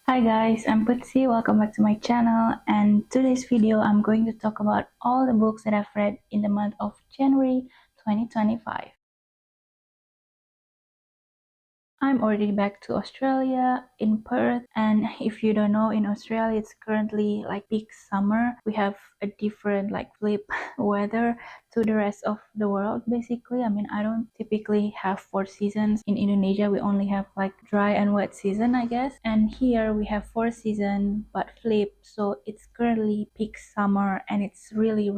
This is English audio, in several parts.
Hi guys, I'm PUTSY. Welcome back to my channel, and today's video I'm going to talk about all the books that I've read in the month of January 2025. I'm already back to Australia in Perth, and if you don't know, in Australia it's currently like peak summer. We have a different flip weather to the rest of the world basically. I don't typically have 4 seasons. In Indonesia we only have like dry and wet season, I guess, and here we have 4 seasons but flip. So it's currently peak summer and it's really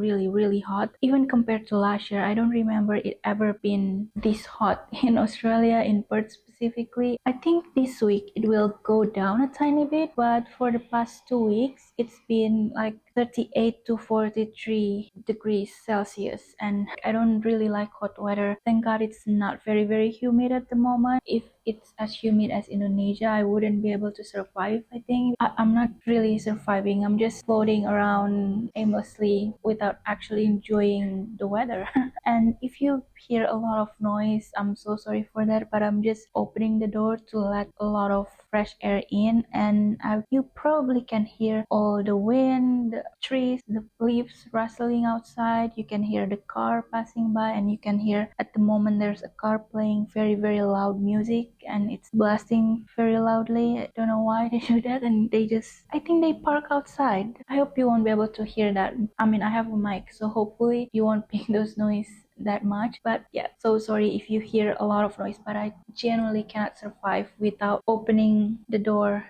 hot. Even compared to last year, I don't remember it ever been this hot in Australia, in Perth specifically. I think this week it will go down a tiny bit, but for the past 2 weeks it's been like 38 to 43 degrees Celsius, and I don't really like hot weather. Thank God it's not very humid at the moment. If it's as humid as Indonesia, I wouldn't be able to survive. I think I'm not really surviving. I'm just floating around aimlessly without actually enjoying the weather. And if you hear a lot of noise, I'm so sorry for that, but I'm just opening the door to let a lot of fresh air in, and you probably can hear all the wind, the trees, the leaves rustling outside. You can hear the car passing by, and you can hear at the moment there's a car playing very loud music and it's blasting very loudly. I don't know why they do that, and I think they park outside. I hope you won't be able to hear that. I have a mic, so hopefully you won't pick those noise that much. But yeah, so sorry if you hear a lot of noise, but I genuinely cannot survive without opening the door.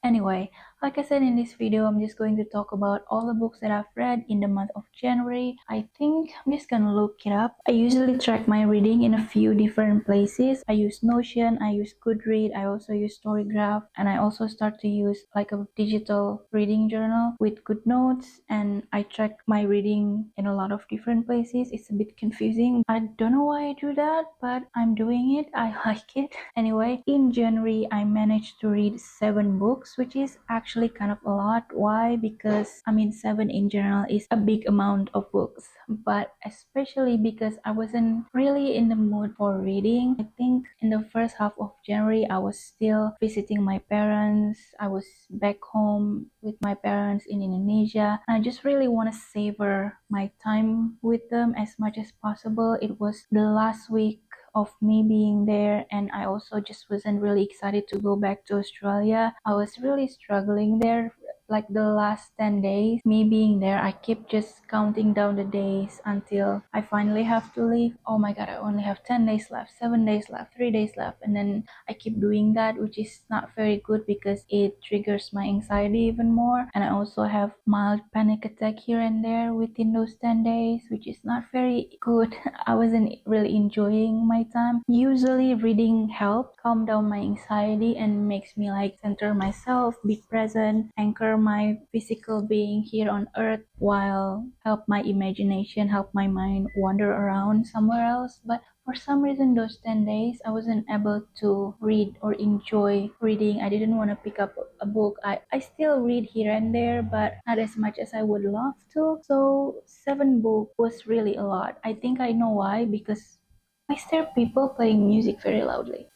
Anyway, like I said, in this video I'm just going to talk about all the books that I've read in the month of January. I think I'm just gonna look it up. I usually track my reading in a few different places. I use Notion, I use Goodreads, I also use Storygraph, and I also start to use like a digital reading journal with good notes, and I track my reading in a lot of different places. It's a bit confusing. I don't know why I do that, but I'm doing it. I like it. Anyway, in January I managed to read 7 books, which is actually kind of a lot. Why? Because 7 in general is a big amount of books, but especially because I wasn't really in the mood for reading. I think in the first half of January I was still visiting my parents. I was back home with my parents in Indonesia, and I just really want to savor my time with them as much as possible. It was the last week of me being there, and I also just wasn't really excited to go back to Australia. I was really struggling there. Like the last 10 days, me being there, I keep just counting down the days until I finally have to leave. Oh my god, I only have 10 days left, 7 days left, 3 days left, and then I keep doing that, which is not very good because it triggers my anxiety even more. And I also have mild panic attack here and there within those 10 days, which is not very good. I wasn't really enjoying my time. Usually reading helps calm down my anxiety and makes me center myself, be present, anchor my physical being here on earth, while help my imagination, help my mind wander around somewhere else. But for some reason those 10 days I wasn't able to read or enjoy reading. I didn't want to pick up a book. I still read here and there, but not as much as I would love to. So 7 books was really a lot. I think I know why, because why is there people playing music very loudly?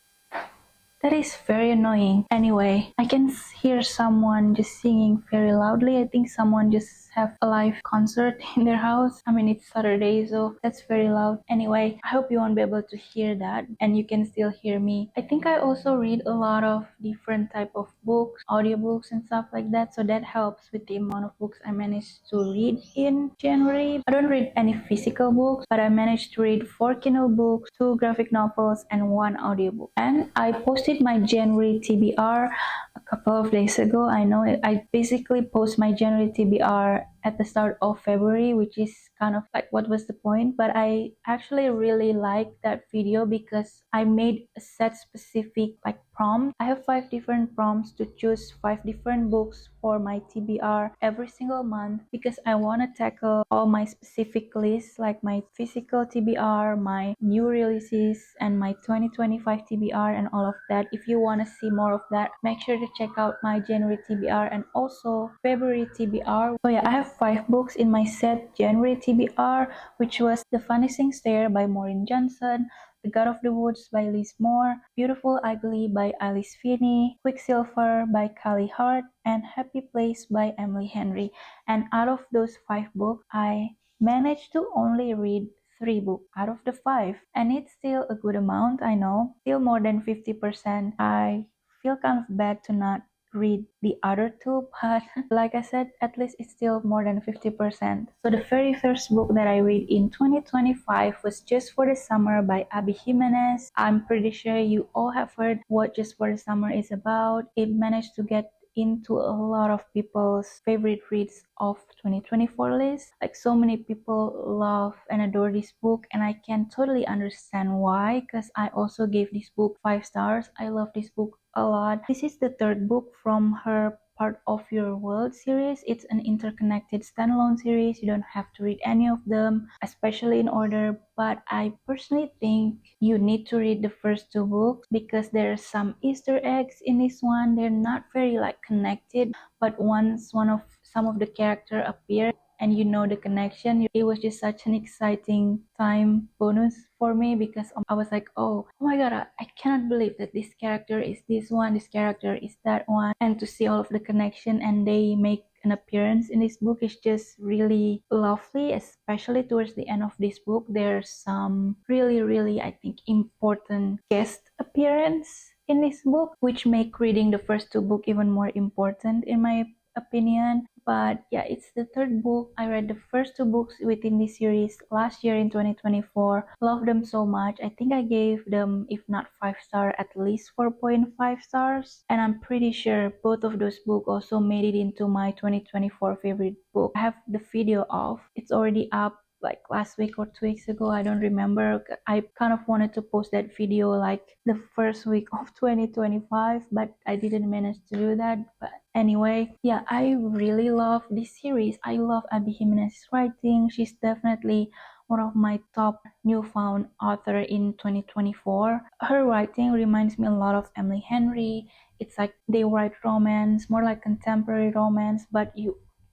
That is very annoying. Anyway, I can hear someone just singing very loudly. I think someone just have a live concert in their house. It's Saturday, so that's very loud. Anyway, I hope you won't be able to hear that and you can still hear me. I think I also read a lot of different type of books, audiobooks and stuff like that, so that helps with the amount of books I managed to read in January. I don't read any physical books, but I managed to read 4 Kindle books, 2 graphic novels, and 1 audiobook. And I posted my January TBR a couple of days ago. I know it. I basically post my January TBR at the start of February, which is kind of like what was the point, but I actually really liked that video because I made a set specific prompt. I have 5 different prompts to choose 5 different books for my TBR every single month, because I want to tackle all my specific lists, like my physical TBR, my new releases, and my 2025 TBR and all of that. If you want to see more of that, make sure to check out my January TBR and also February TBR. Oh yeah, I have have 5 books in my set January TBR, which was The Vanishing Stair by Maureen Johnson, The God of the Woods by Liz Moore, Beautiful Ugly by Alice Finney, Quicksilver by Callie Hart, and Happy Place by Emily Henry. And out of those 5 books, I managed to only read 3 books out of the 5. And it's still a good amount, I know. Still more than 50%. I feel kind of bad to not read the other 2, but like I said, at least it's still more than 50%. So the very first book that I read in 2025 was Just for the Summer by Abby Jimenez. I'm pretty sure you all have heard what Just for the Summer is about. It managed to get into a lot of people's favorite reads of 2024 list. Like, so many people love and adore this book, and I can totally understand why, because I also gave this book 5 stars. I love this book a lot. This is the 3rd book from her Part of Your World series. It's an interconnected standalone series. You don't have to read any of them, especially in order, but I personally think you need to read the first 2 books because there are some Easter eggs in this one. They're not very connected, but once some of the character appear and you know the connection, it was just such an exciting time bonus for me because I was like, oh my god, I cannot believe that this character is this one, this character is that one, and to see all of the connection and they make an appearance in this book is just really lovely. Especially towards the end of this book, there's some really I think important guest appearance in this book, which make reading the first 2 books even more important in my opinion. But yeah, it's the 3rd book. I read the first 2 books within this series last year in 2024. Love them so much. I think I gave them, if not 5 star, at least 4.5 stars. And I'm pretty sure both of those books also made it into my 2024 favorite book. I have the video of. It's already up like last week or 2 weeks ago. I don't remember. I kind of wanted to post that video like the first week of 2025, but I didn't manage to do that. But anyway, yeah, I really love this series. I love Abby Jimenez's writing. She's definitely one of my top newfound author in 2024. Her writing reminds me a lot of Emily Henry. It's like they write romance, more like contemporary romance, but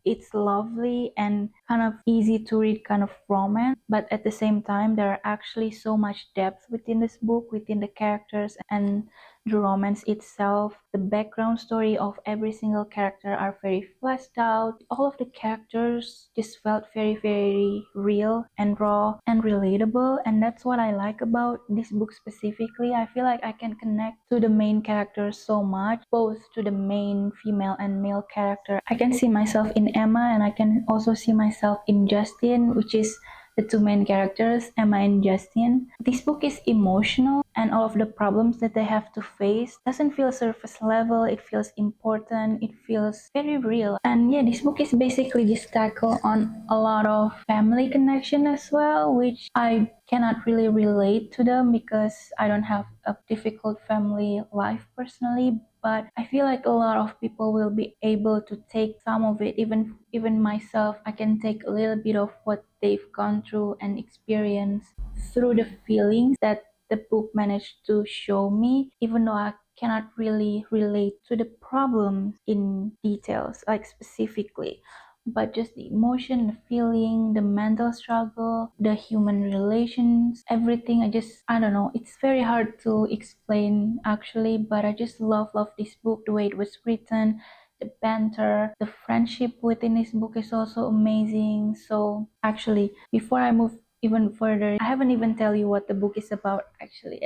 it's lovely and kind of easy to read kind of romance, but at the same time there are actually so much depth within this book, within the characters and the romance itself. The background story of every single character are very fleshed out. All of the characters just felt very real and raw and relatable, and that's what I like about this book specifically. I feel like I can connect to the main characters so much, both to the main female and male character. I can see myself in Emma, and I can also see myself in Justin, which is the 2 main characters, Emma and Justin. This book is emotional, and all of the problems that they have to face doesn't feel surface level. It feels important. It feels very real. And yeah, this book is basically just tackle on a lot of family connection as well, which I cannot really relate to them because I don't have a difficult family life personally. But I feel like a lot of people will be able to take some of it. Even myself, I can take a little bit of what they've gone through and experienced through the feelings that the book managed to show me, even though I cannot really relate to the problems in details, like specifically, but just the emotion, the feeling, the mental struggle, the human relations, everything. I don't know, it's very hard to explain actually, but I just love this book, the way it was written, the banter, the friendship within this book is also amazing. So actually, before I move even further, I haven't even tell you what the book is about actually.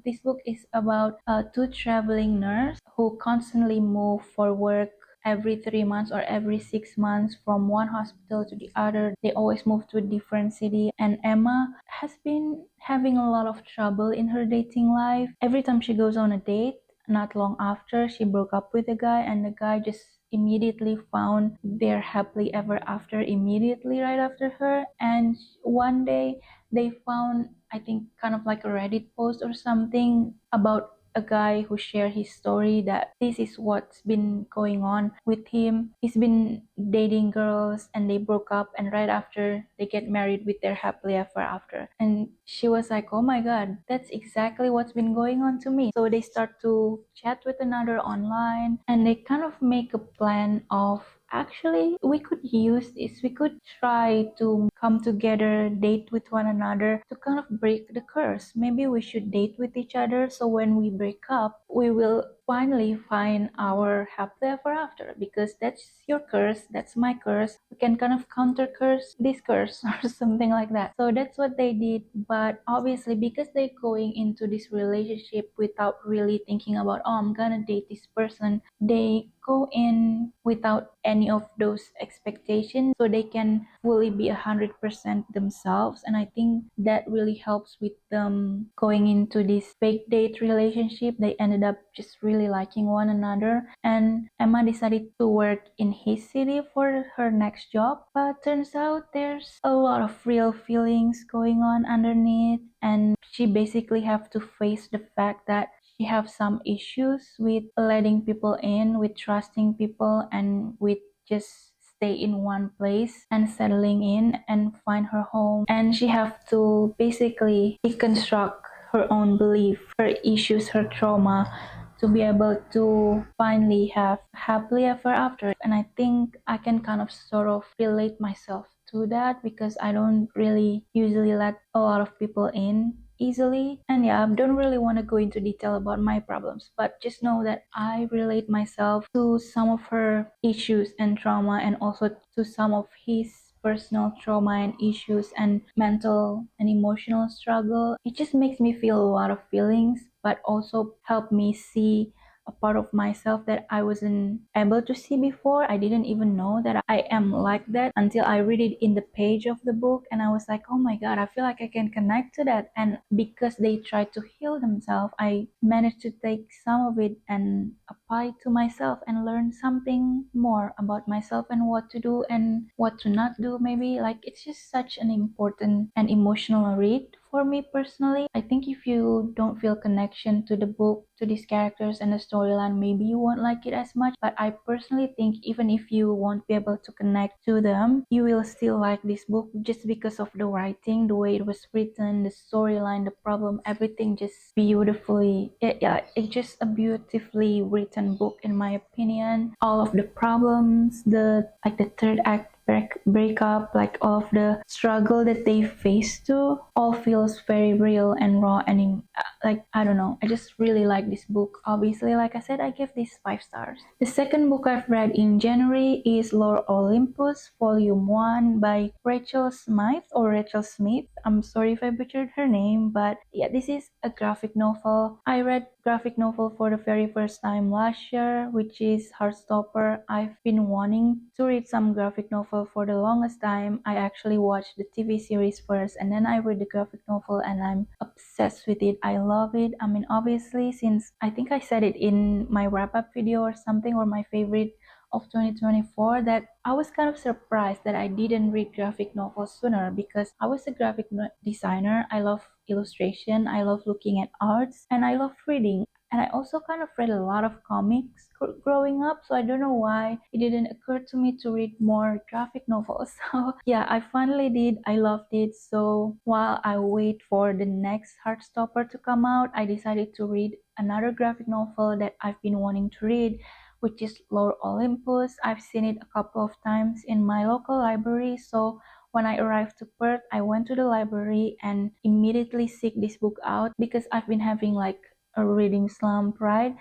This book is about 2 traveling nurses who constantly move for work every 3 months or every 6 months from one hospital to the other. They always move to a different city, and Emma has been having a lot of trouble in her dating life. Every time she goes on a date, not long after, she broke up with the guy, and the guy just immediately found their happily ever after immediately right after her. And one day they found, I think, kind of like a Reddit post or something about a guy who shared his story that this is what's been going on with him. He's been dating girls and they broke up, and right after they get married with their happily ever after. And she was like, oh my god, that's exactly what's been going on to me. So they start to chat with another online, and they kind of make a plan of actually we could use this. We could try to come together, date with one another to kind of break the curse. Maybe we should date with each other so when we break up, we will finally find our happily ever after, because that's your curse, that's my curse. We can kind of counter curse this curse or something like that. So that's what they did. But obviously, because they're going into this relationship without really thinking about, oh, I'm gonna date this person, they go in without any of those expectations so they can fully be 100% themselves. And I think that really helps with them going into this fake date relationship. They ended up just really liking one another, and Emma decided to work in his city for her next job, but turns out there's a lot of real feelings going on underneath, and she basically have to face the fact that she have some issues with letting people in, with trusting people, and with just stay in one place and settling in and find her home. And she have to basically deconstruct her own belief, her issues, her trauma, to be able to finally have happily ever after. And I think I can kind of sort of relate myself to that, because I don't really usually let a lot of people in easily. And yeah, I don't really want to go into detail about my problems, but just know that I relate myself to some of her issues and trauma, and also to some of his personal trauma and issues and mental and emotional struggle. It just makes me feel a lot of feelings, but also help me see a part of myself that I wasn't able to see before. I didn't even know that I am like that until I read it in the page of the book, and I was like, oh my god, I feel like I can connect to that. And because they tried to heal themselves, I managed to take some of it and apply to myself and learn something more about myself and what to do and what to not do. Maybe like it's just such an important and emotional read for me personally. I think if you don't feel connection to the book, to these characters and the storyline, maybe you won't like it as much. But I personally think even if you won't be able to connect to them, you will still like this book just because of the writing, the way it was written, the storyline, the problem, everything just beautifully. Yeah, it's just a beautifully written book in my opinion. All of the problems, the third act breakup, like all of the struggle that they face too, all feels very real and raw and like I don't know, I just really like this book. Obviously, like I said, I give this 5 stars. The second book I've read in January is Lord Olympus Volume 1 by Rachel Smith or Rachel Smith. I'm sorry if I butchered her name, but yeah, this is a graphic novel. I read graphic novel for the very first time last year, which is Heartstopper. I've been wanting to read some graphic novel for the longest time. I actually watched the TV series first and then I read the graphic novel, and I'm obsessed with it. I love it. I mean, obviously, since I think I said it in my wrap-up video or something, or my favorite of 2024, that I was kind of surprised that I didn't read graphic novels sooner, because I was a graphic designer. I love illustration, I love looking at arts, and I love reading. And I also kind of read a lot of comics growing up, so I don't know why it didn't occur to me to read more graphic novels. So yeah, I finally did. I loved it. So while I wait for the next Heartstopper to come out, I decided to read another graphic novel that I've been wanting to read, which is Lord Olympus. I've seen it a couple of times in my local library, so when I arrived to Perth, I went to the library and immediately seek this book out, because I've been having like a reading slump, right?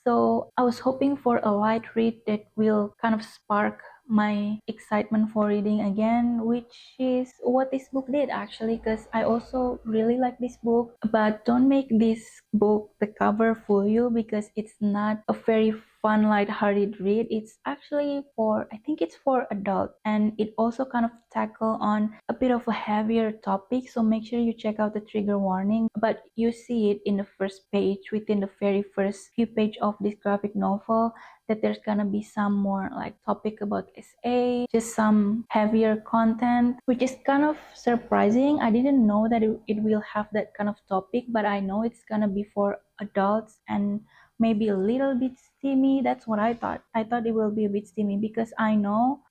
So I was hoping for a light read that will kind of spark my excitement for reading again, which is what this book did actually, because I also really like this book. But don't make this book, the cover, fool you, because it's not a very fun, light-hearted read. It's actually I think it's for adults, and it also kind of tackle on a bit of a heavier topic, so make sure you check out the trigger warning. But you see it in the first page, within the very first few pages of this graphic novel, that there's gonna be some more like topic about SA, just some heavier content, which is kind of surprising. I didn't know that it will have that kind of topic, but I know it's gonna be for adults and maybe a little bit steamy. That's what I thought. I thought it will be a bit steamy, because I know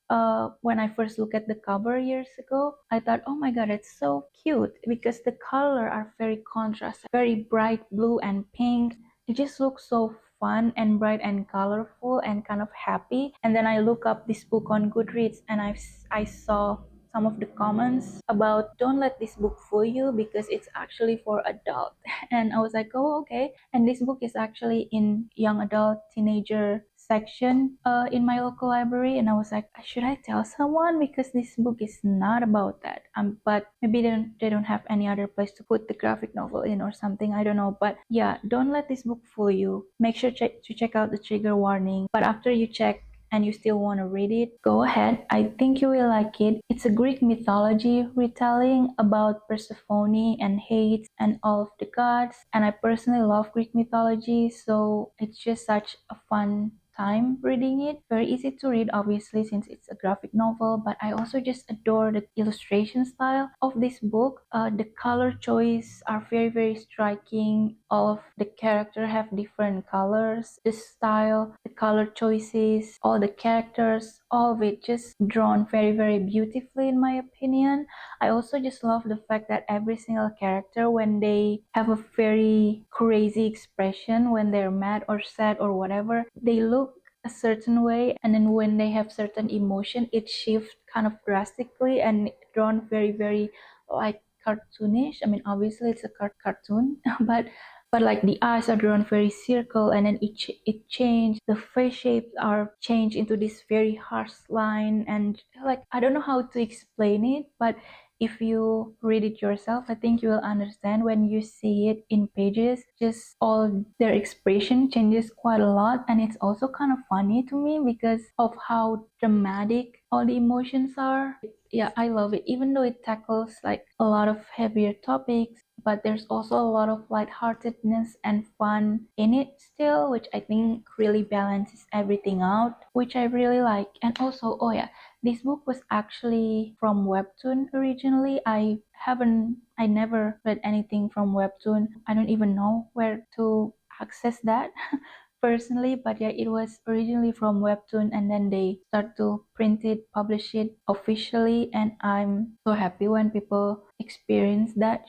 when I first looked at the cover years ago, I thought, oh my god, it's so cute, because the color are very contrast, very bright blue and pink. It just looks so fun and bright and colorful and kind of happy. And then I look up this book on Goodreads, and I saw some of the comments about don't let this book fool you because it's actually for adult. And I was like, oh, okay. And this book is actually in young adult teenager section in my local library. And I was like, should I tell someone, because this book is not about that. But maybe they don't have any other place to put the graphic novel in or something, I don't know. But yeah, don't let this book fool you. Make sure to check out the trigger warning. But after you check and you still want to read it, go ahead. I think you will like it. It's a Greek mythology retelling about Persephone and Hades and all of the gods. And I personally love Greek mythology, so it's just such a fun time reading it. Very easy to read, obviously, since it's a graphic novel, but I also just adore the illustration style of this book. The color choice are very, very striking. All of the characters have different colors. The style, the color choices, all the characters, all of it just drawn very, very beautifully in my opinion. I also just love the fact that every single character, when they have a very crazy expression, when they're mad or sad or whatever, they look a certain way, and then when they have certain emotion, it shifts kind of drastically and drawn very, very like cartoonish. I mean, obviously it's a cartoon, but like the eyes are drawn very circle, and then it changed. The face shapes are changed into this very harsh line, and like I don't know how to explain it, but if you read it yourself, I think you will understand when you see it in pages. Just all their expression changes quite a lot, and it's also kind of funny to me because of how dramatic all the emotions are. Yeah, I love it, even though it tackles like a lot of heavier topics, but there's also a lot of lightheartedness and fun in it still, which I think really balances everything out, which I really like. And also, oh yeah, this book was actually from Webtoon originally. I never read anything from Webtoon. I don't even know where to access that personally, but yeah, it was originally from Webtoon, and then they start to print it, publish it officially, and I'm so happy when people experience that.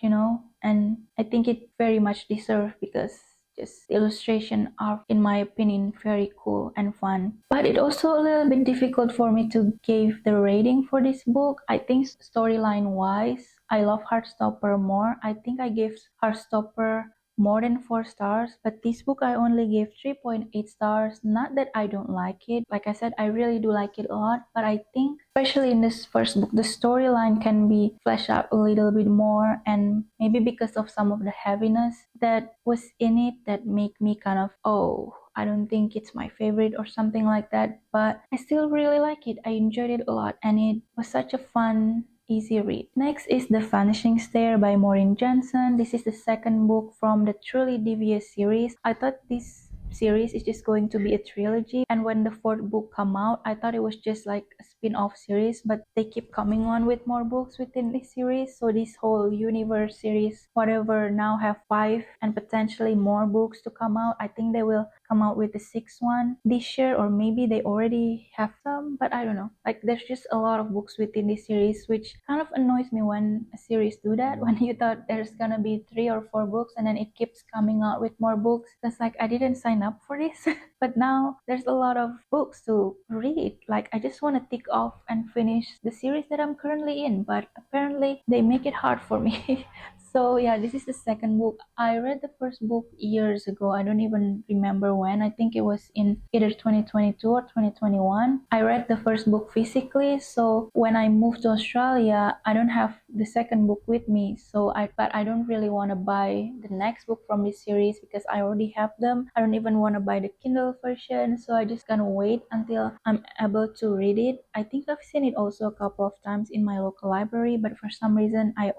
And I think it very much deserves, because just illustration are, in my opinion, very cool and fun. But it also a little bit difficult for me to give the rating for this book. I think storyline wise, I love Heartstopper more. I think I gave Heartstopper more than 4 stars, but this book I only gave 3.8 stars. Not that I don't like it. Like I said, I really do like it a lot, but I think especially in this first book, the storyline can be fleshed out a little bit more, and maybe because of some of the heaviness that was in it that make me kind of, oh, I don't think it's my favorite or something like that, but I still really like it. I enjoyed it a lot, and it was such a fun, easy read. Next is The Vanishing Stair by Maureen Johnson. This is the second book from the Truly Devious series. I thought this series is just going to be a trilogy, and when the fourth book come out, I thought it was just like a spin-off series, but they keep coming on with more books within this series. So this whole universe series, whatever, now have 5 and potentially more books to come out. I think they will come out with the 6th one this year, or maybe they already have some, but I don't know. Like, there's just a lot of books within this series, which kind of annoys me when a series do that, when you thought there's gonna be 3 or 4 books and then it keeps coming out with more books. That's like, I didn't sign up for this. But now there's a lot of books to read. Like, I just want to tick off and finish the series that I'm currently in, but apparently they make it hard for me. So yeah, this is the second book. I read the first book years ago. I don't even remember when. I think it was in either 2022 or 2021. I read the first book physically, so when I moved to Australia, I don't have the second book with me. But I don't really want to buy the next book from this series because I already have them. I don't even want to buy the Kindle version, so I just gonna wait until I'm able to read it. I think I've seen it also a couple of times in my local library, but for some reason I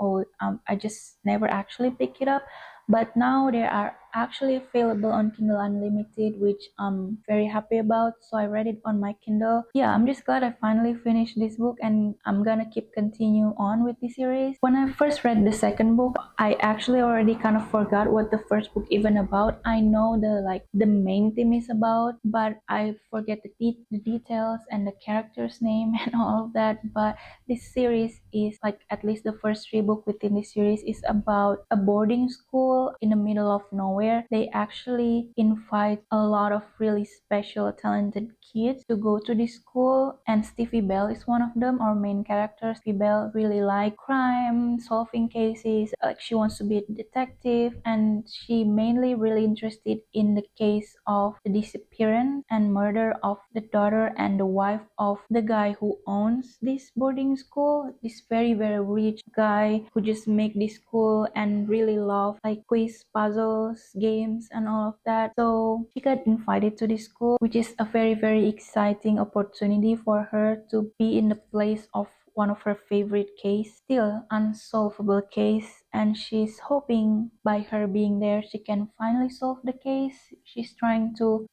just never actually pick it up. But now they are actually available on Kindle Unlimited, which I'm very happy about. So I read it on my Kindle. Yeah, I'm just glad I finally finished this book, and I'm gonna keep continue on with the series. When I first read the second book, I actually already kind of forgot what the first book even about. I know the main theme is about, but I forget the details and the character's name and all of that. But this series is at least the first 3 books within this series is about a boarding school in the middle of nowhere, nowhere, they actually invite a lot of really special, talented kids to go to this school, and Stevie Bell is one of them. Our main character, Stevie Bell, really like crime, solving cases, like she wants to be a detective, and she mainly really interested in the case of the disappearance and murder of the daughter and the wife of the guy who owns this boarding school, this very very rich guy who just make this school and really love like quiz, puzzles, games and all of that. So she got invited to this school, which is a very very exciting opportunity for her to be in the place of one of her favorite case, still unsolvable case, and she's hoping by her being there she can finally solve the case. She's trying to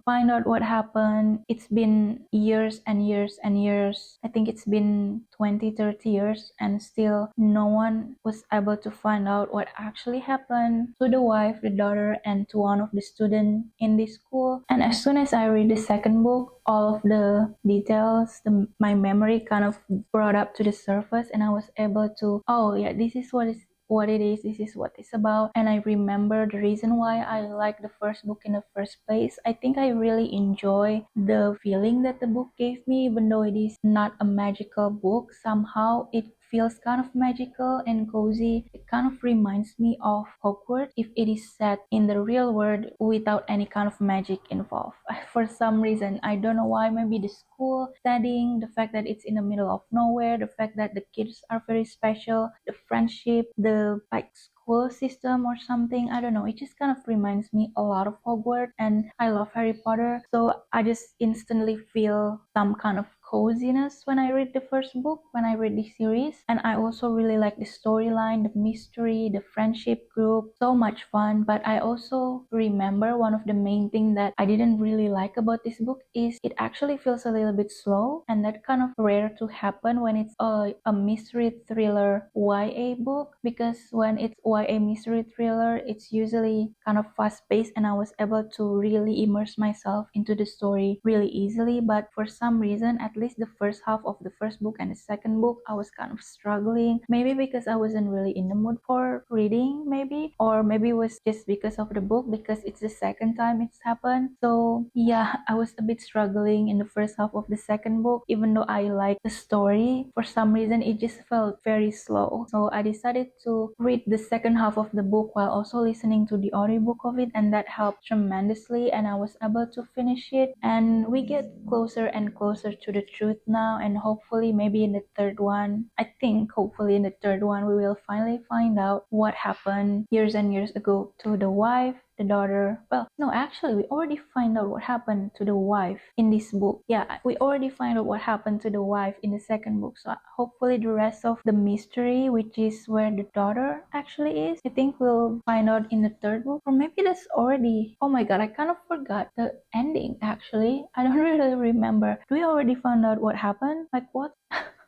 find out what happened. It's been years and years and years. I think it's been 20-30 years, and still no one was able to find out what actually happened to the wife, the daughter, and to one of the students in this school. And as soon as I read the second book, all of the details, my memory kind of brought up to the surface, and I was able to, oh yeah, this is what it is, this is what it's about. And I remember the reason why I like the first book in the first place. I think I really enjoy the feeling that the book gave me, even though it is not a magical book. Somehow it feels kind of magical and cozy. It kind of reminds me of Hogwarts if it is set in the real world without any kind of magic involved. For some reason, I don't know why, maybe the school setting, the fact that it's in the middle of nowhere, the fact that the kids are very special, the friendship, the like school system or something, I don't know, it just kind of reminds me a lot of Hogwarts, and I love Harry Potter, so I just instantly feel some kind of coziness when I read the first book, when I read the series. And I also really like the storyline, the mystery, the friendship group, so much fun. But I also remember one of the main things that I didn't really like about this book is it actually feels a little bit slow, and that kind of rare to happen when it's a mystery thriller YA book, because when it's YA mystery thriller, it's usually kind of fast paced, and I was able to really immerse myself into the story really easily. But for some reason, at least the first half of the first book and the second book, I was kind of struggling. Maybe because I wasn't really in the mood for reading, maybe, or maybe it was just because of the book, because it's the second time it's happened. So yeah, I was a bit struggling in the first half of the second book. Even though I liked the story, for some reason it just felt very slow. So I decided to read the second half of the book while also listening to the audiobook of it, and that helped tremendously, and I was able to finish it. And we get closer and closer to the truth now, and hopefully maybe in the third one, I think hopefully in the third one we will finally find out what happened years and years ago to the wife, the daughter. Well, no, actually we already find out what happened to the wife in this book. Yeah, we already find out what happened to the wife in the second book. So hopefully the rest of the mystery, which is where the daughter actually is, I think we'll find out in the third book. Or maybe that's already, oh my god, I kind of forgot the ending actually. I don't really remember. Do we already find out what happened? Like what?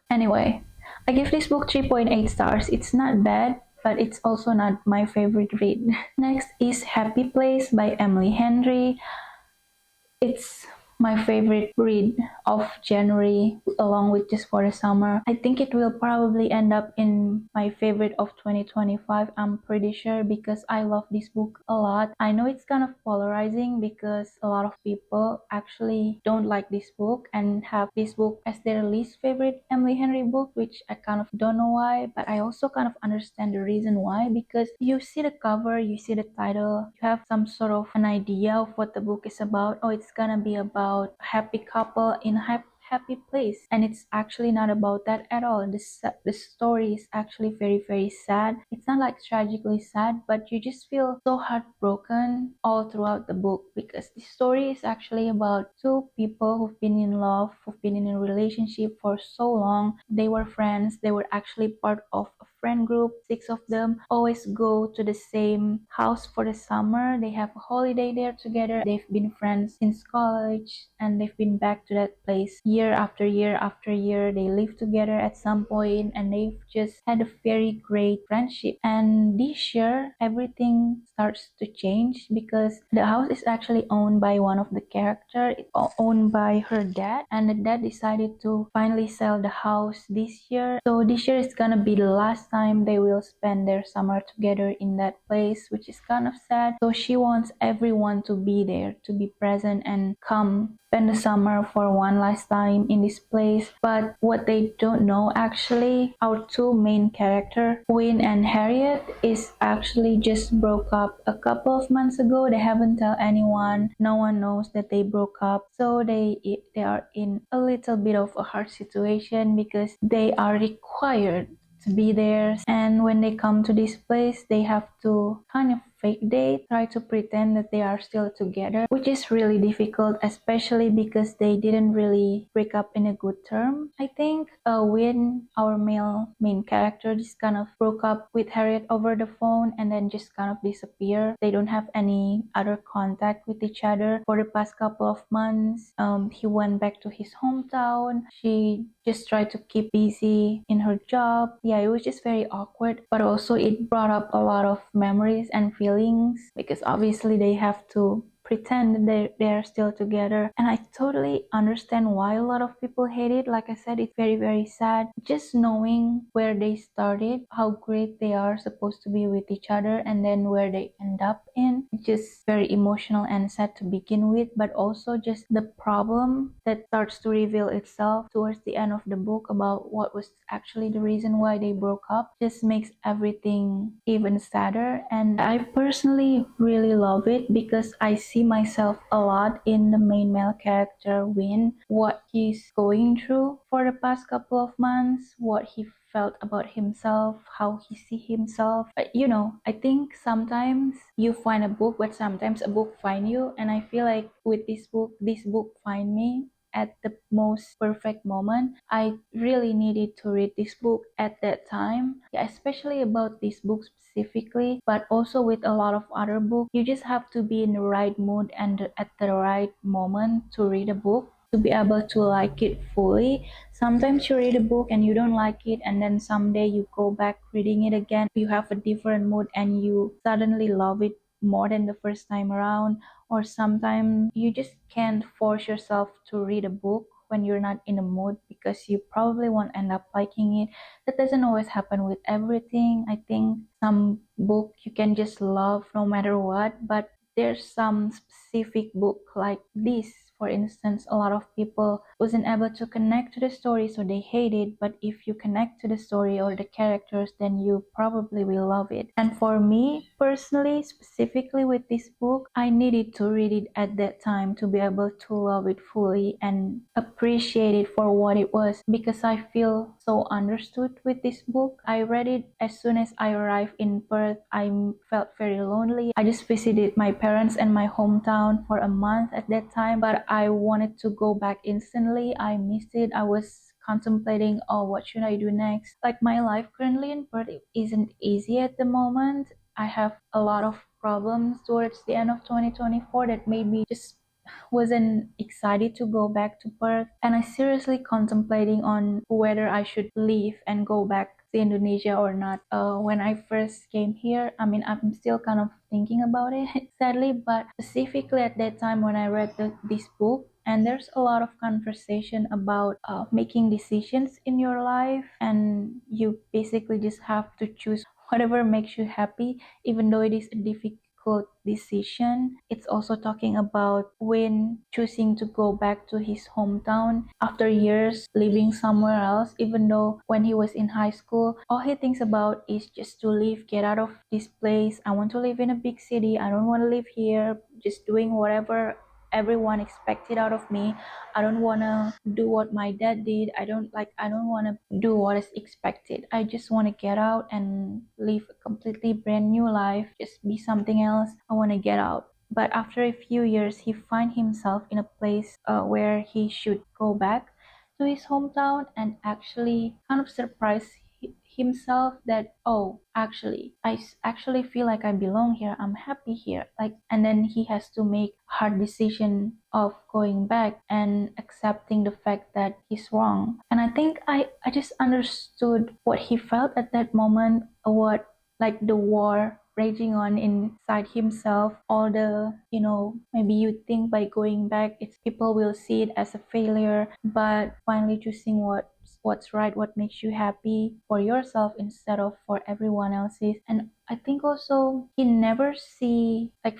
Anyway, I give this book 3.8 stars. It's not bad, but it's also not my favorite read. Next is Happy Place by Emily Henry. It's my favorite read of January, along with Just for the Summer. I think it will probably end up in my favorite of 2025, I'm pretty sure, because I love this book a lot. I know it's kind of polarizing because a lot of people actually don't like this book and have this book as their least favorite Emily Henry book, which I kind of don't know why, but I also kind of understand the reason why, because you see the cover, you see the title, you have some sort of an idea of what the book is about. Oh, it's gonna be about a happy couple in a happy place, and it's actually not about that at all. The story is actually very very sad. It's not like tragically sad, but you just feel so heartbroken all throughout the book, because the story is actually about two people who've been in love, who've been in a relationship for so long. They were friends, they were actually part of a friend group. 6 of them always go to the same house for the summer. They have a holiday there together. They've been friends since college, and they've been back to that place year after year after year. They live together at some point, and they've just had a very great friendship. And this year everything starts to change, because the house is actually owned by one of the characters. It's owned by her dad, and the dad decided to finally sell the house this year. So this year is gonna be the last last time they will spend their summer together in that place, which is kind of sad. So she wants everyone to be there, to be present and come spend the summer for one last time in this place. But what they don't know, actually, our two main characters, Win and Harriet, is actually just broke up a couple of months ago. They haven't told anyone. No one knows that they broke up. So they are in a little bit of a hard situation because they are required to be there, and when they come to this place they have to kind of fake date, try to pretend that they are still together, which is really difficult, especially because they didn't really break up in a good term. I think when our main character just kind of broke up with Harriet over the phone and then just kind of disappear. They don't have any other contact with each other for the past couple of months. He went back to his hometown. She just tried to keep busy in her job. Yeah, it was just very awkward, but also it brought up a lot of memories and feelings because obviously they have to pretend they're still together, and I totally understand why a lot of people hate it. Like I said, it's very, very sad just knowing where they started, how great they are supposed to be with each other, and then where they end up in. It's just very emotional and sad to begin with, but also just the problem that starts to reveal itself towards the end of the book about what was actually the reason why they broke up just makes everything even sadder. And I personally really love it because I see myself a lot in the main male character Win, what he's going through for the past couple of months, what he felt about himself, how he see himself. But I think sometimes you find a book, but sometimes a book find you, and I feel like with this book find me at the most perfect moment. I really needed to read this book at that time, yeah, especially about this book specifically, but also with a lot of other books. You just have to be in the right mood and at the right moment to read a book to be able to like it fully. Sometimes you read a book and you don't like it, and then someday you go back reading it again, you have a different mood and you suddenly love it more than the first time around. Or sometimes you just can't force yourself to read a book when you're not in a mood because you probably won't end up liking it. That doesn't always happen with everything. I think some book you can just love no matter what, but there's some specific book like this. For instance, a lot of people wasn't able to connect to the story, so they hate it. But if you connect to the story or the characters, then you probably will love it. And for me personally, specifically with this book, I needed to read it at that time to be able to love it fully and appreciate it for what it was, because I feel so understood with this book. I read it as soon as I arrived in Perth. I felt very lonely. I just visited my parents and my hometown for a month at that time, but I wanted to go back instantly. I missed it. I was contemplating, oh, what should I do next? Like, my life currently in Perth isn't easy at the moment. I have a lot of problems towards the end of 2024 that made me just wasn't excited to go back to Perth, and I seriously contemplating on whether I should leave and go back to Indonesia or not. When I first came here, I mean, I'm still kind of thinking about it, sadly, but specifically at that time when I read this book, and there's a lot of conversation about making decisions in your life, and you basically just have to choose whatever makes you happy, even though it is a difficult decision. It's also talking about when choosing to go back to his hometown after years living somewhere else, even though when he was in high school, all he thinks about is just to leave, get out of this place. I want to live in a big city. I don't want to live here, just doing whatever everyone expected out of me. I don't want to do what my dad did. I don't want to do what is expected. I just want to get out and live a completely brand new life, just be something else. I want to get out. But after a few years, he find himself in a place where he should go back to his hometown, and actually kind of surprise himself that, oh, actually actually feel like I belong here, I'm happy here, like. And then he has to make hard decision of going back and accepting the fact that he's wrong. And I think I just understood what he felt at that moment, what, like, the war raging on inside himself, all the, maybe you think by going back it's people will see it as a failure, but finally choosing what's right, what makes you happy for yourself instead of for everyone else's. And I think also he never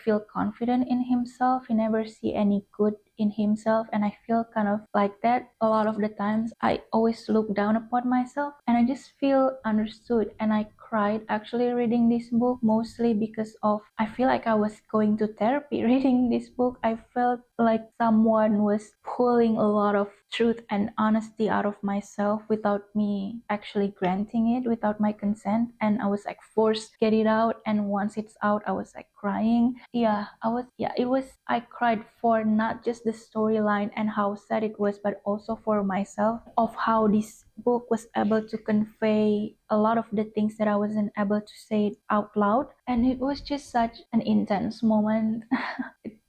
feel confident in himself. He never see any good in himself, and I feel kind of like that a lot of the times. I always look down upon myself, and I just feel understood. And I cried actually reading this book, mostly because of I feel like I was going to therapy reading this book. I felt like someone was pulling a lot of truth and honesty out of myself without me actually granting it, without my consent, and I was like forced to get it out. And once it's out, I was like crying. I cried for not just the storyline and how sad it was, but also for myself, of how this book was able to convey a lot of the things that I wasn't able to say out loud. And it was just such an intense moment.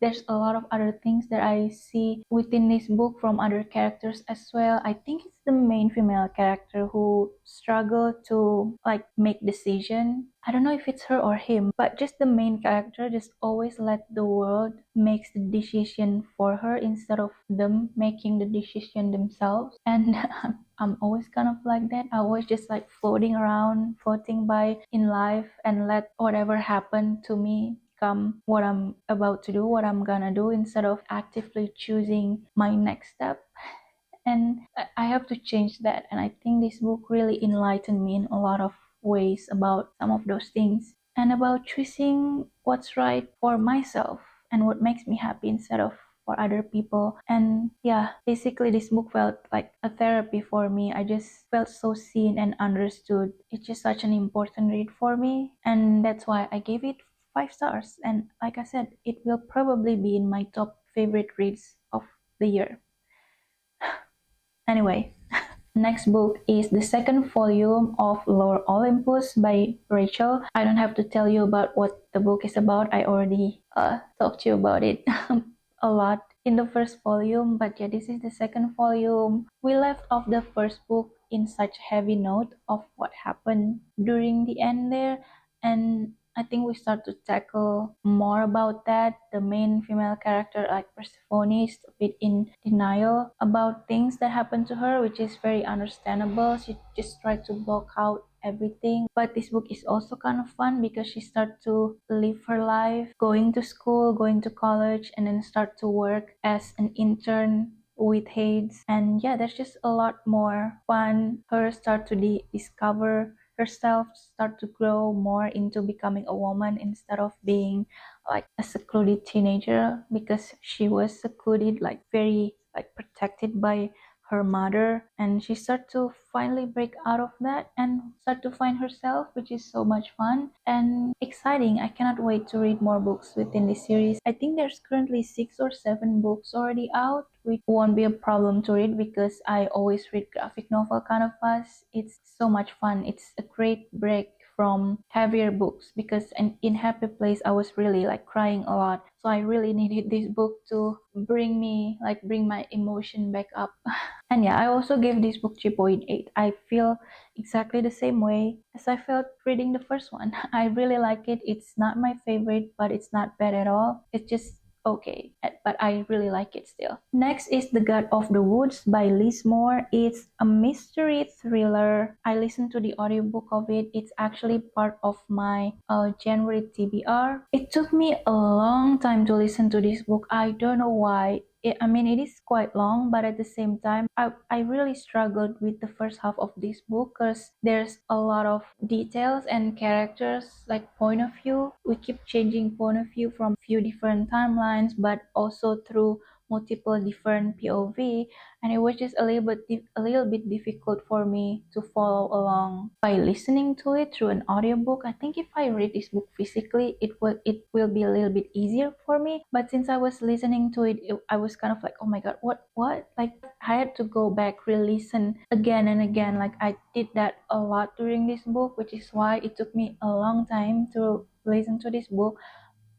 There's a lot of other things that I see within this book from other characters as well. I think it's the main female character who struggle to like make decision. I don't know if it's her or him, but just the main character just always let the world makes the decision for her instead of them making the decision themselves. And I'm always kind of like that. I always just like floating around, floating by in life, and let whatever happen to me come what I'm about to do, what I'm gonna do, instead of actively choosing my next step. And I have to change that. And I think this book really enlightened me in a lot of ways about some of those things, and about choosing what's right for myself and what makes me happy instead of for other people. And yeah, basically this book felt like a therapy for me. I just felt so seen and understood. It's just such an important read for me, and that's why I gave it 5 stars. And like I said, it will probably be in my top favorite reads of the year. Anyway, next book is the second volume of Lord Olympus by Rachel. I don't have to tell you about what the book is about. I already talked to you about it a lot in the first volume, but yeah, this is the second volume. We left off the first book in such heavy note of what happened during the end there, and I think we start to tackle more about that. The main female character, like Persephone, is a bit in denial about things that happened to her, which is very understandable. She just tried to block out everything. But this book is also kind of fun because she starts to live her life, going to school, going to college, and then start to work as an intern with Hades. And yeah, there's just a lot more fun. Her start to discover herself, start to grow more into becoming a woman instead of being like a secluded teenager, because she was secluded, like very like protected by her mother. And she start to finally break out of that and start to find herself, which is so much fun and exciting. I cannot wait to read more books within this series. I think there's currently 6 or 7 books already out, which won't be a problem to read because I always read graphic novel kind of fast. It's so much fun. It's a great break from heavier books, because in Happy Place I was really like crying a lot. So I really needed this book to bring my emotion back up. And yeah, I also gave this book 3.8. I feel exactly the same way as I felt reading the first one. I really like it. It's not my favorite, but it's not bad at all. It's just okay, but I really like it still. Next is The God of the Woods by Liz Moore. It's a mystery thriller. I listened to the audiobook of it. It's actually part of my January TBR. It took me a long time to listen to this book. I don't know why. It is quite long, but at the same time, I really struggled with the first half of this book because there's a lot of details and characters, like point of view. We keep changing point of view from few different timelines, but also through multiple different POV, and it was just a little bit difficult for me to follow along by listening to it through an audiobook. I think if I read this book physically, it will be a little bit easier for me. But since I was listening to it, I was kind of like, oh my god, what? Like I had to go back, re-listen again and again. Like I did that a lot during this book, which is why it took me a long time to listen to this book.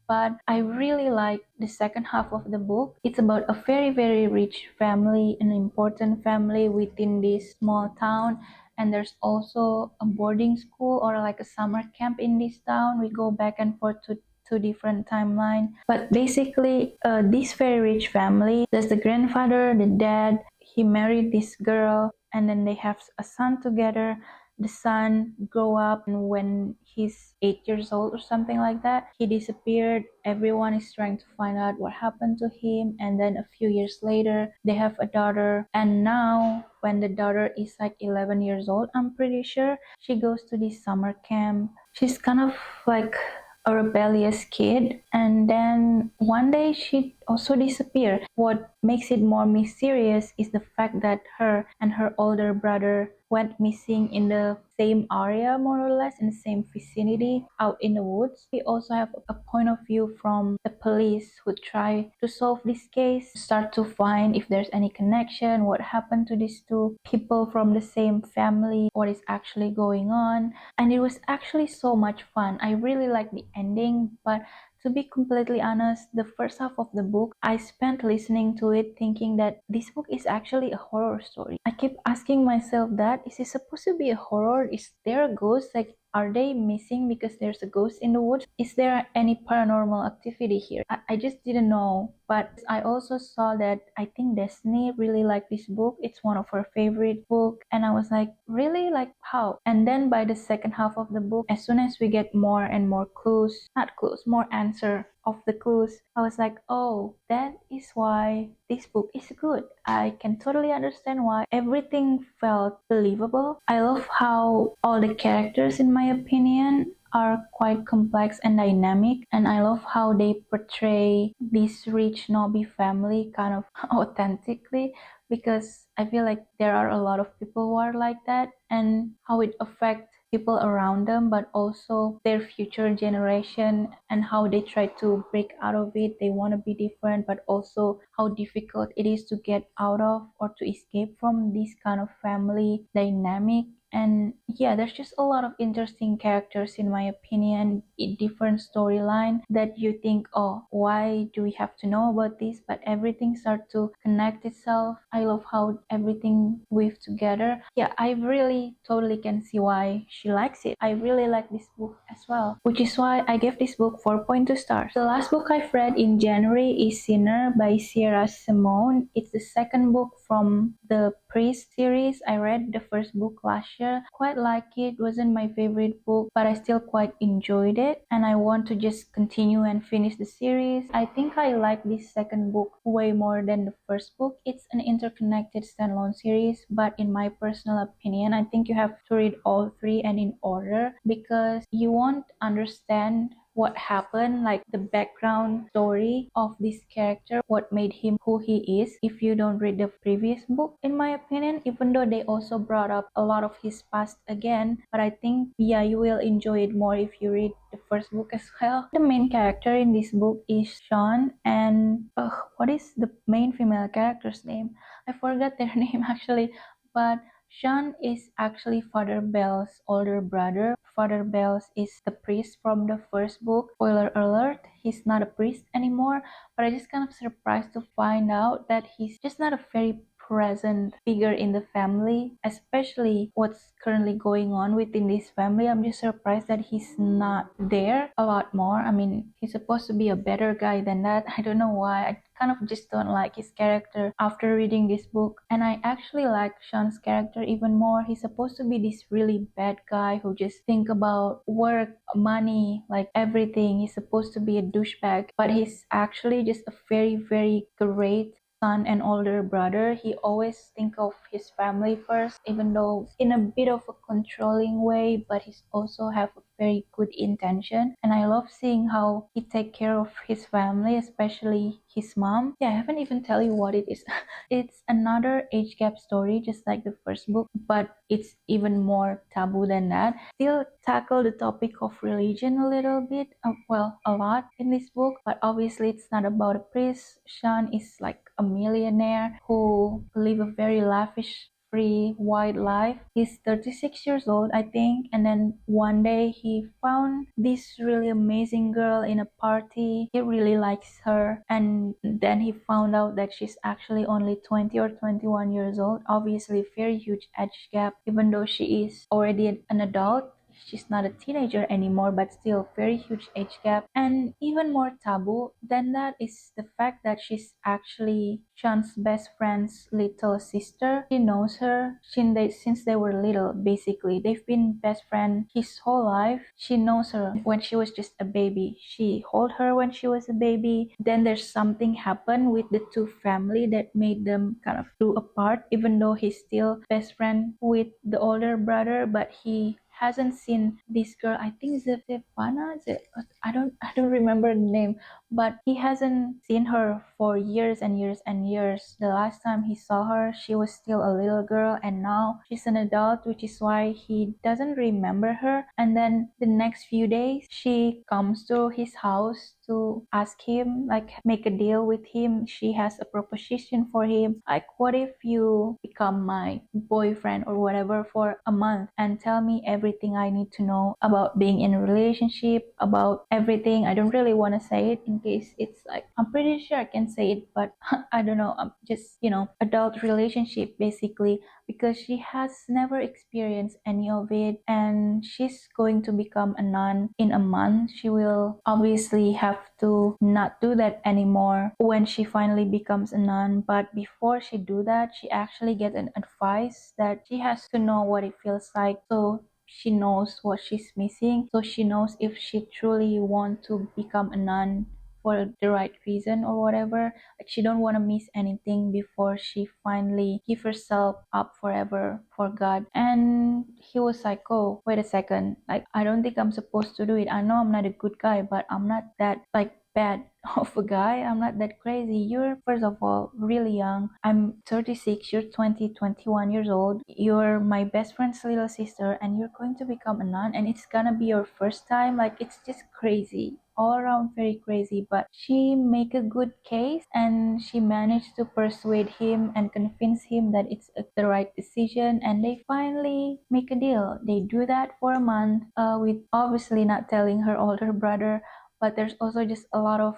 But I really like the second half of the book. It's about a very, very rich family, an important family within this small town. And there's also a boarding school or like a summer camp in this town. We go back and forth to two different timelines. But basically, this very rich family, there's the grandfather, the dad. he married this girl, and then they have a son together. The son grow up, and when he's 8 years old or something like that, he disappeared. Everyone is trying to find out what happened to him, and then a few years later they have a daughter, and now when the daughter is like 11 years old, I'm pretty sure, she goes to this summer camp. She's kind of like a rebellious kid, and then one day she also disappeared. What makes it more mysterious is the fact that her and her older brother went missing in the same area, more or less in the same vicinity, out in the woods. We also have a point of view from the police who try to solve this case, start to find if there's any connection, what happened to these two people from the same family, what is actually going on. And it was actually so much fun. I really like the ending, but to be completely honest, the first half of the book, I spent listening to it thinking that this book is actually a horror story. I keep asking myself that, is it supposed to be a horror? Is there a ghost? Like, are they missing because there's a ghost in the woods? Is there any paranormal activity here? I just didn't know. But I also saw that I think Destiny really liked this book. It's one of her favorite books. And I was like, really? Like, how? And then by the second half of the book, as soon as we get more and more clues, not clues, more answer of the clues, I was like, oh, that is why this book is good. I can totally understand why everything felt believable. I love how all the characters, in my opinion, are quite complex and dynamic, and I love how they portray this rich Nobi family kind of authentically, because I feel like there are a lot of people who are like that, and how it affects people around them, but also their future generation, and how they try to break out of it. They want to be different, but also how difficult it is to get out of or to escape from this kind of family dynamic. And yeah, there's just a lot of interesting characters, in my opinion, in different storyline that you think, oh, why do we have to know about this? But everything starts to connect itself. I love how everything weave together. Yeah, I really totally can see why she likes it. I really like this book as well, which is why I gave this book 4.2 stars. The last book I've read in January is Sinner by Sierra Simone. It's the second book from the Priest series. I read the first book last year, quite like it, wasn't my favorite book, but I still quite enjoyed it, and I want to just continue and finish the series. I think I like this second book way more than the first book. It's an interconnected standalone series, but in my personal opinion, I think you have to read all three and in order, because you won't understand what happened, like the background story of this character, what made him who he is, if you don't read the previous book, in my opinion, even though they also brought up a lot of his past again. But I think, yeah, you will enjoy it more if you read the first book as well. The main character in this book is Sean, and what is the main female character's name? I forgot their name actually, but Sean is actually Father Bell's older brother. Father Bell is the priest from the first book. Spoiler alert, he's not a priest anymore, but I just kind of surprised to find out that he's just not a very present figure in the family, especially what's currently going on within this family. I'm just surprised that he's not there a lot more. I mean, he's supposed to be a better guy than that. I don't know why. I kind of just don't like his character after reading this book. And I actually like Sean's character even more. He's supposed to be this really bad guy who just think about work, money, like everything. He's supposed to be a douchebag, but he's actually just a very, very great son and older brother. He always think of his family first, even though in a bit of a controlling way, but he's also have a very good intention. And I love seeing how he take care of his family, especially his mom. Yeah, I haven't even tell you what it is. It's another age gap story, just like the first book, but it's even more taboo than that. Still tackle the topic of religion a little bit, well, a lot in this book, but obviously it's not about a priest. Sean is like a millionaire who live a very lavish, free, wide life. He's 36 years old, I think, and then one day he found this really amazing girl in a party. He really likes her, and then he found out that she's actually only 20 or 21 years old. Obviously, very huge age gap, even though she is already an adult. she's not a teenager anymore, but still very huge age gap. And even more taboo than that is the fact that she's actually Sean's best friend's little sister. She knows her since they were little, basically. They've been best friends his whole life. She knows her when she was just a baby. She held her when she was a baby. Then there's something happened with the two family that made them kind of grew apart, even though he's still best friend with the older brother, but he hasn't seen this girl. I think Stefana. I don't remember the name, but he hasn't seen her for years and years and years. The last time he saw her, she was still a little girl, and now she's an adult, which is why he doesn't remember her. And then the next few days, she comes to his house to ask him, like, make a deal with him. She has a proposition for him, like, what if you become my boyfriend or whatever for a month and tell me everything I need to know about being in a relationship, about everything. I don't really want to say it in case it's like, I'm pretty sure I can say it, but I don't know. Just, adult relationship basically, because she has never experienced any of it, and she's going to become a nun in a month. She will obviously have to not do that anymore when she finally becomes a nun, but before she do that, she actually get an advice that she has to know what it feels like, so she knows what she's missing, so she knows if she truly want to become a nun for the right reason or whatever. Like, she don't want to miss anything before she finally give herself up forever for God. And he was like, oh, wait a second, like, I don't think I'm supposed to do it. I know I'm not a good guy, but I'm not that like bad of a guy. I'm not that crazy. You're, first of all, really young. I'm 36, you're 20, 21 years old. You're my best friend's little sister, and you're going to become a nun, and it's gonna be your first time. Like, it's just crazy, all around very crazy. But she make a good case, and she managed to persuade him and convince him that it's the right decision, and they finally make a deal. They do that for a month, with obviously not telling her older brother, but there's also just a lot of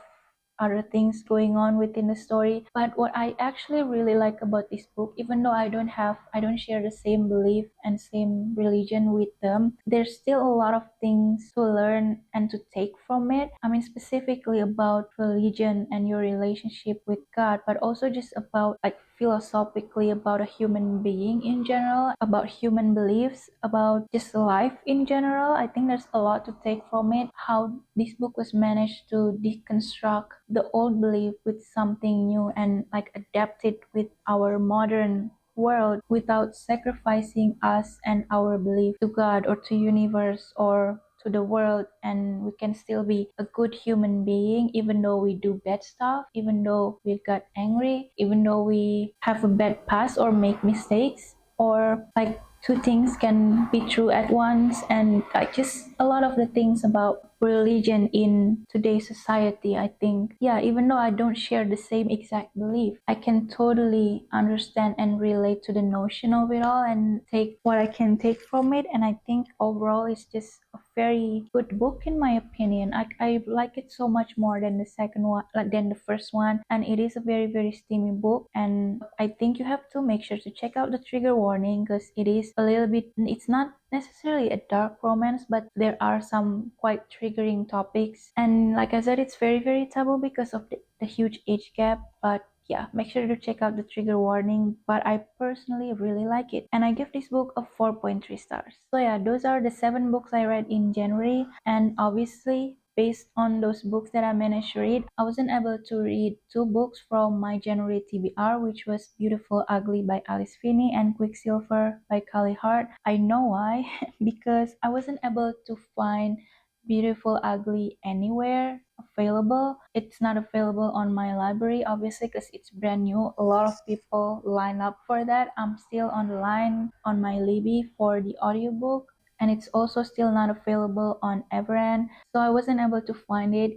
other things going on within the story. But what I actually really like about this book, even though I don't share the same belief and same religion with them, there's still a lot of things to learn and to take from it. I mean, specifically about religion and your relationship with God, but also just about, like, philosophically about a human being in general, about human beliefs, about just life in general. I think there's a lot to take from it, how this book was managed to deconstruct the old belief with something new and, like, adapt it with our modern world without sacrificing us and our belief to God or to universe or to the world. And we can still be a good human being even though we do bad stuff, even though we got angry, even though we have a bad past or make mistakes, or, like, two things can be true at once. And, like, just a lot of the things about religion in today's society, I think, yeah, even though I don't share the same exact belief, I can totally understand and relate to the notion of it all and take what I can take from it. And I think overall it's just a very good book in my opinion. I like it so much more than the second one, like than the first one, and it is a very, very steamy book. And I think you have to make sure to check out the trigger warning, because it is a little bit, it's not necessarily a dark romance, but there are some quite triggering topics. And like I said, it's very, very taboo because of the huge age gap. But yeah, make sure to check out the trigger warning. But I personally really like it, and I give this book a 4.3 stars. So yeah, those are the 7 books I read in January. And obviously, based on those books that I managed to read, I wasn't able to read 2 books from my January TBR, which was Beautiful Ugly by Alice Finney and Quicksilver by Callie Hart. I know why, because I wasn't able to find Beautiful Ugly anywhere available. It's not available on my library, obviously, because it's brand new. A lot of people line up for that. I'm still on the line on my Libby for the audiobook, and it's also still not available on Everend, so I wasn't able to find it.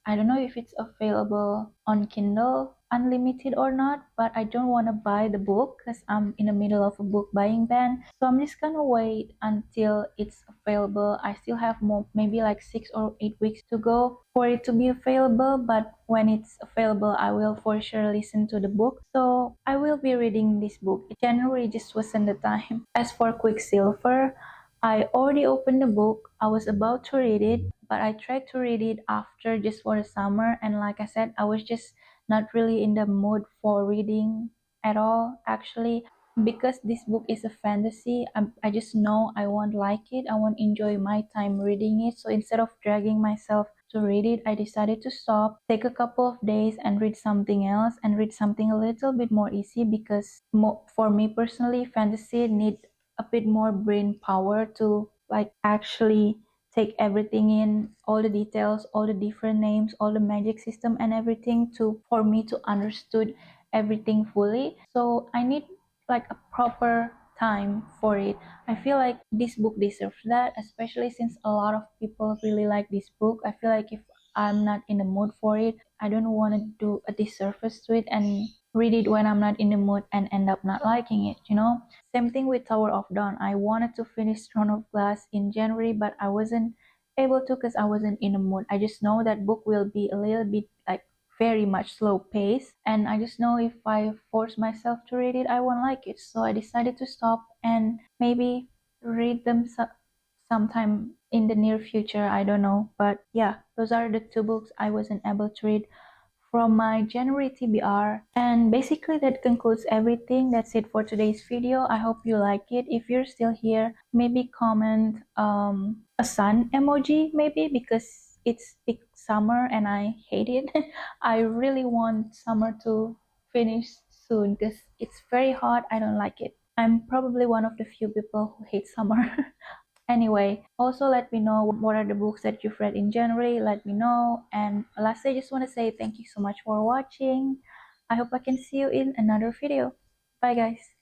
I don't know if it's available on Kindle Unlimited or not, but I don't want to buy the book because I'm in the middle of a book buying ban, so I'm just gonna wait until it's available. I still have more, maybe like 6 or 8 weeks to go for it to be available, but when it's available I will for sure listen to the book, so I will be reading this book. January just wasn't the time. As for Quicksilver, I already opened the book. I was about to read it, but I tried to read it after just for the summer. And like I said, I was just not really in the mood for reading at all, actually, because this book is a fantasy. I just know I won't like it. I won't enjoy my time reading it. So instead of dragging myself to read it, I decided to stop, take a couple of days and read something else and read something a little bit more easy because for me personally, fantasy need a bit more brain power to like actually take everything in, all the details, all the different names, all the magic system and everything to for me to understood everything fully. So I need like a proper time for it. I feel like this book deserves that, especially since a lot of people really like this book. I feel like if I'm not in the mood for it, I don't want to do a disservice to it and read it when I'm not in the mood and end up not liking it, you know? Same thing with Tower of Dawn. I wanted to finish Throne of Glass in January, but I wasn't able to because I wasn't in the mood. I just know that book will be a little bit like very much slow pace, and I just know if I force myself to read it, I won't like it. So I decided to stop and maybe read them sometime in the near future. I don't know, but yeah, those are the two books I wasn't able to read from my January TBR. And basically that concludes everything. That's it for today's video. I hope you like it. If you're still here, maybe comment a sun emoji maybe, because it's peak summer and I hate it. I really want summer to finish soon because it's very hot. I don't like it. I'm probably one of the few people who hate summer. Anyway, also let me know what are the books that you've read in January. Let me know. And lastly, I just want to say thank you so much for watching. I hope I can see you in another video. Bye guys.